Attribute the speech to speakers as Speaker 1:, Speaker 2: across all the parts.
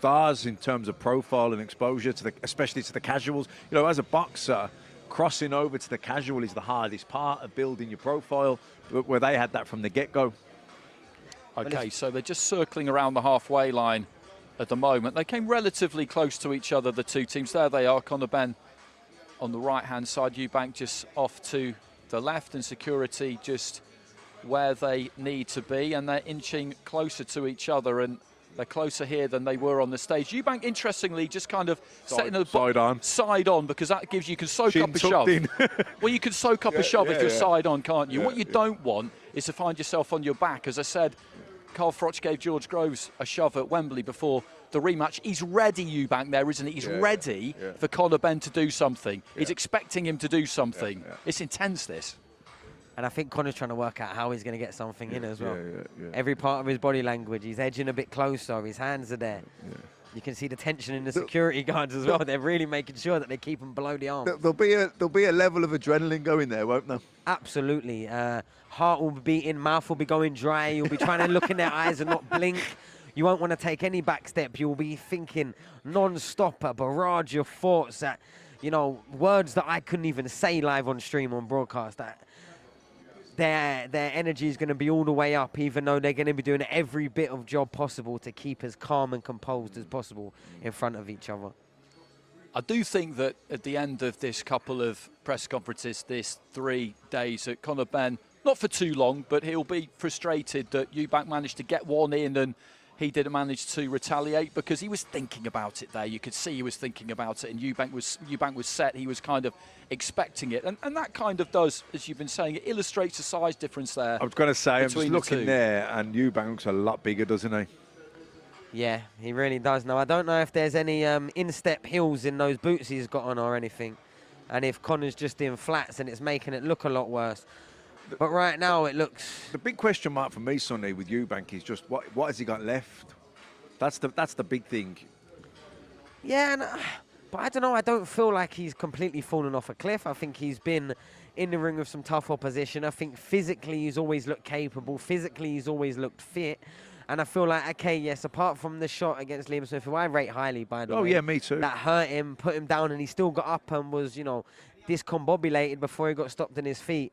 Speaker 1: stars in terms of profile and exposure to especially to the casuals. You know, as a boxer, crossing over to the casual is the hardest part of building your profile, where they had that from the get-go.
Speaker 2: Okay, so they're just circling around the halfway line at the moment. They came relatively close to each other, the two teams. There they are, Conor Benn on the right-hand side, Eubank just off to the left, and Security just where they need to be, and they're inching closer to each other, and they're closer here than they were on the stage. Eubank, interestingly, just kind of setting the side on, because that gives you can soak up a shove. Well, you can soak up a shove if you're side on, can't you? What you don't want is to find yourself on your back. As I said, Carl Froch gave George Groves a shove at Wembley before the rematch. He's ready, Eubank, there, isn't he? He's ready for Conor Benn to do something. He's expecting him to do something. It's intense, this.
Speaker 3: And I think Conor's trying to work out how he's going to get something in as well. Every part of his body language, he's edging a bit closer, his hands are there. You can see the tension in the security guards as well. They're really making sure that they keep him below the arm.
Speaker 1: There'll be a level of adrenaline going there, won't there?
Speaker 3: Absolutely. Heart will be beating, mouth will be going dry. You'll be trying to look in their eyes and not blink. You won't want to take any back step. You'll be thinking non-stop, a barrage of thoughts that, you know, words that I couldn't even say live on stream, on broadcast. That their energy is going to be all the way up, even though they're going to be doing every bit of job possible to keep as calm and composed as possible in front of each other.
Speaker 2: I do think that at the end of this couple of press conferences, this 3 days, that Conor Benn, not for too long, but he'll be frustrated that Eubank managed to get one in and he didn't manage to retaliate, because he was thinking about it there. You could see he was thinking about it, and Eubank was set. He was kind of expecting it. And that kind of does, as you've been saying, it illustrates the size difference there.
Speaker 1: I was going to say, I'm just looking there, and Eubank looks a lot bigger, doesn't he?
Speaker 3: Yeah, he really does. Now, I don't know if there's any instep heels in those boots he's got on or anything, and if Conor's just in flats and it's making it look a lot worse. But right now it looks...
Speaker 1: The big question mark for me, Sonny, with Eubank is just what has he got left? That's the big thing.
Speaker 3: Yeah, but I don't know. I don't feel like he's completely fallen off a cliff. I think he's been in the ring with some tough opposition. I think physically he's always looked capable. Physically he's always looked fit. And I feel like, okay, yes, apart from the shot against Liam Smith, who I rate highly, by the way.
Speaker 1: Oh, yeah, me too.
Speaker 3: That hurt him, put him down, and he still got up and was, you know, discombobulated before he got stopped in his feet.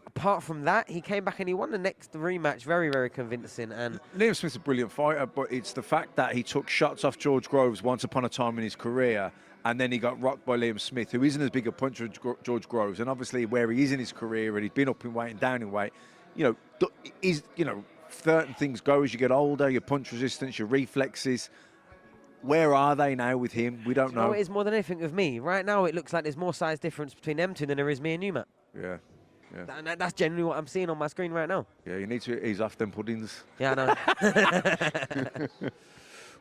Speaker 3: Apart from that, he came back and he won the next rematch very, very convincing. And
Speaker 1: Liam Smith's a brilliant fighter, but it's the fact that he took shots off George Groves once upon a time in his career, and then he got rocked by Liam Smith, who isn't as big a puncher as George Groves. And obviously, where he is in his career, and he's been up in weight and down in weight, you know, certain things go as you get older. Your punch resistance, your reflexes. Where are they now with him? We don't know.
Speaker 3: It is more than anything with me. Right now, it looks like there's more size difference between them two than there is me and you, Matt.
Speaker 1: Yeah.
Speaker 3: That's generally what I'm seeing on my screen right now.
Speaker 1: Yeah, you need to ease off them puddings.
Speaker 3: Yeah, I know.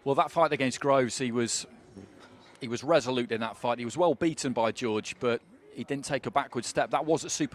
Speaker 2: Well, that fight against Groves, he was resolute in that fight. He was well beaten by George, but he didn't take a backward step. That was a super